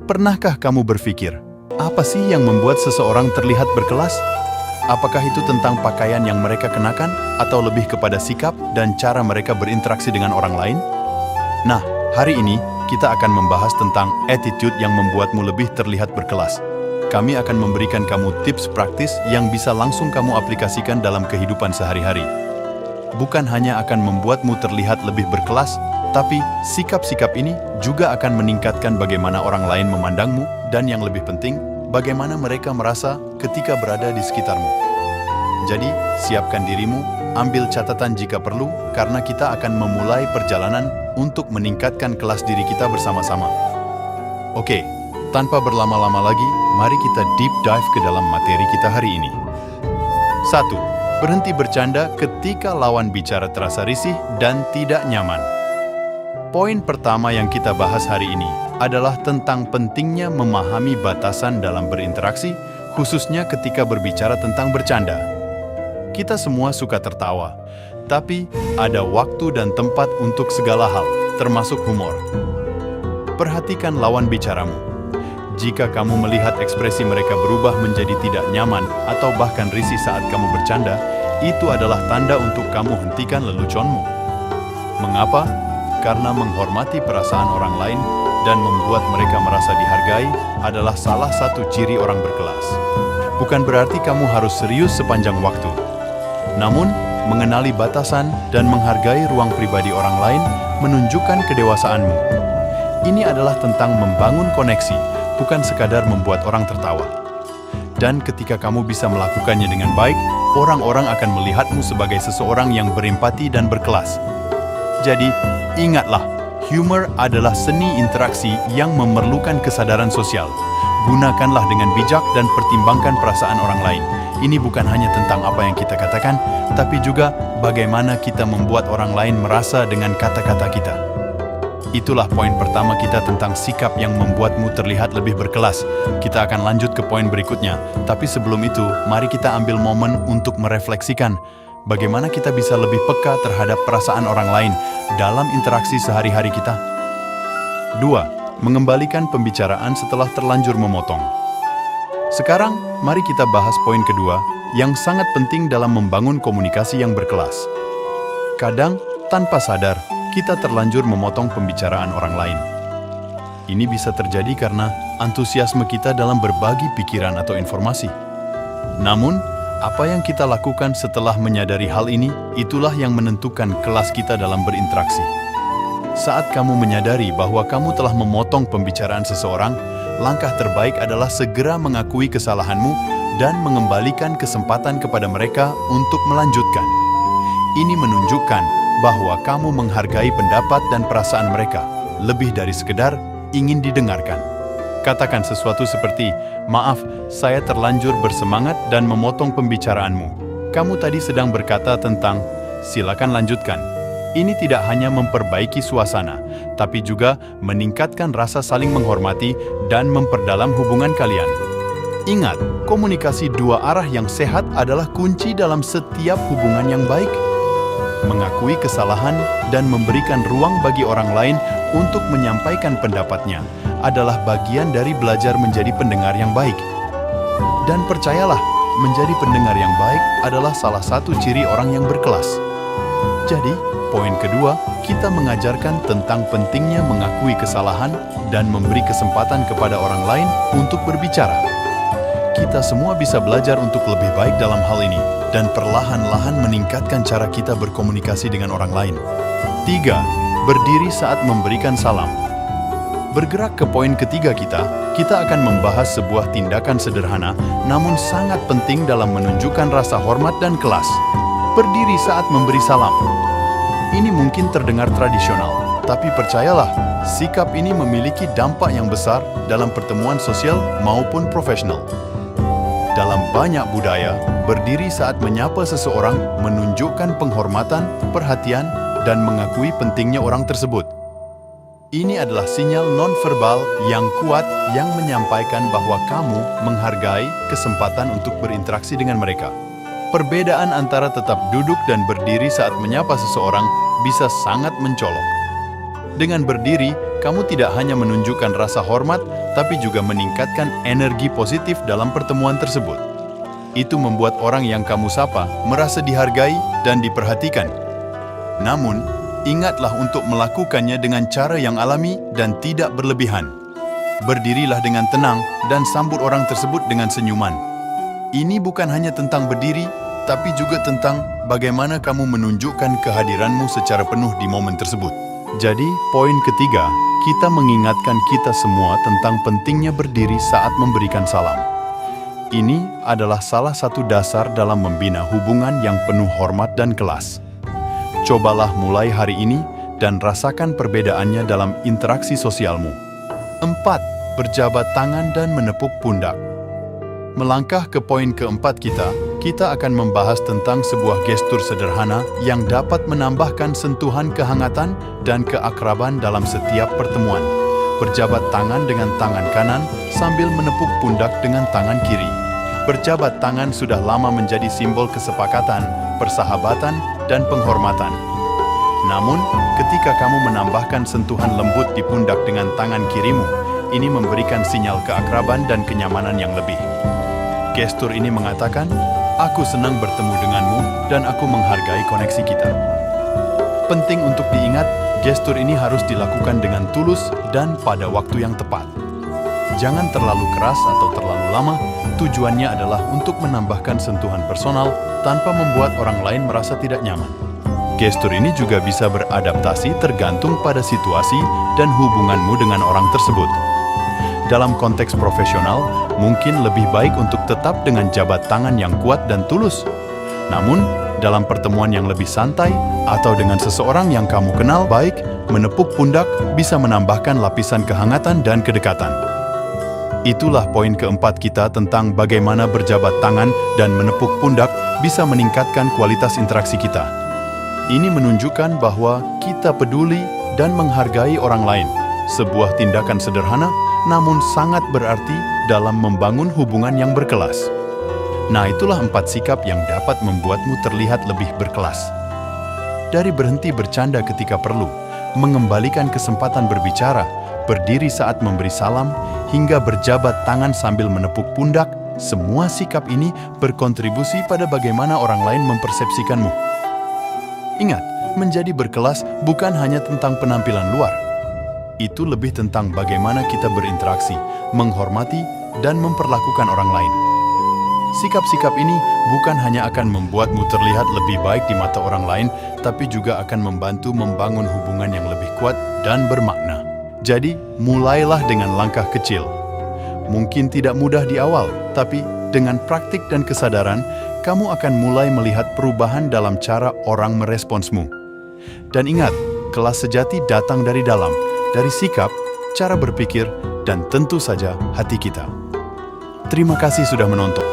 Pernahkah kamu berpikir, apa sih yang membuat seseorang terlihat berkelas? Apakah itu tentang pakaian yang mereka kenakan, atau lebih kepada sikap dan cara mereka berinteraksi dengan orang lain? Nah, hari ini kita akan membahas tentang attitude yang membuatmu lebih terlihat berkelas. Kami akan memberikan kamu tips praktis yang bisa langsung kamu aplikasikan dalam kehidupan sehari-hari. Bukan hanya akan membuatmu terlihat lebih berkelas, tapi sikap-sikap ini juga akan meningkatkan bagaimana orang lain memandangmu dan yang lebih penting, bagaimana mereka merasa ketika berada di sekitarmu. Jadi, siapkan dirimu, ambil catatan jika perlu, karena kita akan memulai perjalanan untuk meningkatkan kelas diri kita bersama-sama. Oke, tanpa berlama-lama lagi, mari kita deep dive ke dalam materi kita hari ini. 1. Berhenti bercanda ketika lawan bicara terasa risih dan tidak nyaman. Poin pertama yang kita bahas hari ini adalah tentang pentingnya memahami batasan dalam berinteraksi, khususnya ketika berbicara tentang bercanda. Kita semua suka tertawa, tapi ada waktu dan tempat untuk segala hal, termasuk humor. Perhatikan lawan bicaramu. Jika kamu melihat ekspresi mereka berubah menjadi tidak nyaman atau bahkan risih saat kamu bercanda, itu adalah tanda untuk kamu hentikan leluconmu. Mengapa? Karena menghormati perasaan orang lain dan membuat mereka merasa dihargai adalah salah satu ciri orang berkelas. Bukan berarti kamu harus serius sepanjang waktu. Namun, mengenali batasan dan menghargai ruang pribadi orang lain menunjukkan kedewasaanmu. Ini adalah tentang membangun koneksi, bukan sekadar membuat orang tertawa. Dan ketika kamu bisa melakukannya dengan baik, orang-orang akan melihatmu sebagai seseorang yang berempati dan berkelas. Jadi, ingatlah, humor adalah seni interaksi yang memerlukan kesadaran sosial. Gunakanlah dengan bijak dan pertimbangkan perasaan orang lain. Ini bukan hanya tentang apa yang kita katakan, tapi juga bagaimana kita membuat orang lain merasa dengan kata-kata kita. Itulah poin pertama kita tentang sikap yang membuatmu terlihat lebih berkelas. Kita akan lanjut ke poin berikutnya, tapi sebelum itu, mari kita ambil momen untuk merefleksikan bagaimana kita bisa lebih peka terhadap perasaan orang lain dalam interaksi sehari-hari kita. 2. Mengembalikan pembicaraan setelah terlanjur memotong. Sekarang, mari kita bahas poin kedua yang sangat penting dalam membangun komunikasi yang berkelas. Kadang, tanpa sadar, kita terlanjur memotong pembicaraan orang lain. Ini bisa terjadi karena antusiasme kita dalam berbagi pikiran atau informasi. Namun, apa yang kita lakukan setelah menyadari hal ini, itulah yang menentukan kelas kita dalam berinteraksi. Saat kamu menyadari bahwa kamu telah memotong pembicaraan seseorang, langkah terbaik adalah segera mengakui kesalahanmu dan mengembalikan kesempatan kepada mereka untuk melanjutkan. Ini menunjukkan bahwa kamu menghargai pendapat dan perasaan mereka, lebih dari sekedar ingin didengarkan. Katakan sesuatu seperti, "Maaf, saya terlanjur bersemangat dan memotong pembicaraanmu. Kamu tadi sedang berkata tentang, silakan lanjutkan." Ini tidak hanya memperbaiki suasana, tapi juga meningkatkan rasa saling menghormati dan memperdalam hubungan kalian. Ingat, komunikasi dua arah yang sehat adalah kunci dalam setiap hubungan yang baik. Mengakui kesalahan dan memberikan ruang bagi orang lain untuk menyampaikan pendapatnya adalah bagian dari belajar menjadi pendengar yang baik. Dan percayalah, menjadi pendengar yang baik adalah salah satu ciri orang yang berkelas. Jadi, poin kedua, kita mengajarkan tentang pentingnya mengakui kesalahan dan memberi kesempatan kepada orang lain untuk berbicara. Kita semua bisa belajar untuk lebih baik dalam hal ini dan perlahan-lahan meningkatkan cara kita berkomunikasi dengan orang lain. 3. Berdiri saat memberikan salam. Bergerak ke poin ketiga kita akan membahas sebuah tindakan sederhana namun sangat penting dalam menunjukkan rasa hormat dan kelas. Berdiri saat memberi salam. Ini mungkin terdengar tradisional, tapi percayalah, sikap ini memiliki dampak yang besar dalam pertemuan sosial maupun profesional. Dalam banyak budaya, berdiri saat menyapa seseorang menunjukkan penghormatan, perhatian, dan mengakui pentingnya orang tersebut. Ini adalah sinyal non-verbal yang kuat yang menyampaikan bahwa kamu menghargai kesempatan untuk berinteraksi dengan mereka. Perbedaan antara tetap duduk dan berdiri saat menyapa seseorang bisa sangat mencolok. Dengan berdiri, kamu tidak hanya menunjukkan rasa hormat, tapi juga meningkatkan energi positif dalam pertemuan tersebut. Itu membuat orang yang kamu sapa merasa dihargai dan diperhatikan. Namun, ingatlah untuk melakukannya dengan cara yang alami dan tidak berlebihan. Berdirilah dengan tenang dan sambut orang tersebut dengan senyuman. Ini bukan hanya tentang berdiri, tapi juga tentang bagaimana kamu menunjukkan kehadiranmu secara penuh di momen tersebut. Jadi, poin ketiga, kita mengingatkan kita semua tentang pentingnya berdiri saat memberikan salam. Ini adalah salah satu dasar dalam membina hubungan yang penuh hormat dan kelas. Cobalah mulai hari ini dan rasakan perbedaannya dalam interaksi sosialmu. 4. Berjabat tangan dan menepuk pundak. Melangkah ke poin keempat kita akan membahas tentang sebuah gestur sederhana yang dapat menambahkan sentuhan kehangatan dan keakraban dalam setiap pertemuan. Berjabat tangan dengan tangan kanan sambil menepuk pundak dengan tangan kiri. Berjabat tangan sudah lama menjadi simbol kesepakatan, persahabatan, dan penghormatan. Namun, ketika kamu menambahkan sentuhan lembut di pundak dengan tangan kirimu, ini memberikan sinyal keakraban dan kenyamanan yang lebih. Gestur ini mengatakan, "Aku senang bertemu denganmu dan aku menghargai koneksi kita." Penting untuk diingat, gestur ini harus dilakukan dengan tulus dan pada waktu yang tepat. Jangan terlalu keras atau terlalu lama, tujuannya adalah untuk menambahkan sentuhan personal tanpa membuat orang lain merasa tidak nyaman. Gestur ini juga bisa beradaptasi tergantung pada situasi dan hubunganmu dengan orang tersebut. Dalam konteks profesional, mungkin lebih baik untuk tetap dengan jabat tangan yang kuat dan tulus. Namun, dalam pertemuan yang lebih santai atau dengan seseorang yang kamu kenal baik, menepuk pundak bisa menambahkan lapisan kehangatan dan kedekatan. Itulah poin keempat kita tentang bagaimana berjabat tangan dan menepuk pundak bisa meningkatkan kualitas interaksi kita. Ini menunjukkan bahwa kita peduli dan menghargai orang lain. Sebuah tindakan sederhana, namun sangat berarti dalam membangun hubungan yang berkelas. Nah, itulah 4 sikap yang dapat membuatmu terlihat lebih berkelas. Dari berhenti bercanda ketika perlu, mengembalikan kesempatan berbicara, berdiri saat memberi salam, hingga berjabat tangan sambil menepuk pundak, semua sikap ini berkontribusi pada bagaimana orang lain mempersepsikanmu. Ingat, menjadi berkelas bukan hanya tentang penampilan luar. Itu lebih tentang bagaimana kita berinteraksi, menghormati, dan memperlakukan orang lain. Sikap-sikap ini bukan hanya akan membuatmu terlihat lebih baik di mata orang lain, tapi juga akan membantu membangun hubungan yang lebih kuat dan bermakna. Jadi, mulailah dengan langkah kecil. Mungkin tidak mudah di awal, tapi dengan praktik dan kesadaran, kamu akan mulai melihat perubahan dalam cara orang meresponsmu. Dan ingat, kelas sejati datang dari dalam, dari sikap, cara berpikir, dan tentu saja hati kita. Terima kasih sudah menonton.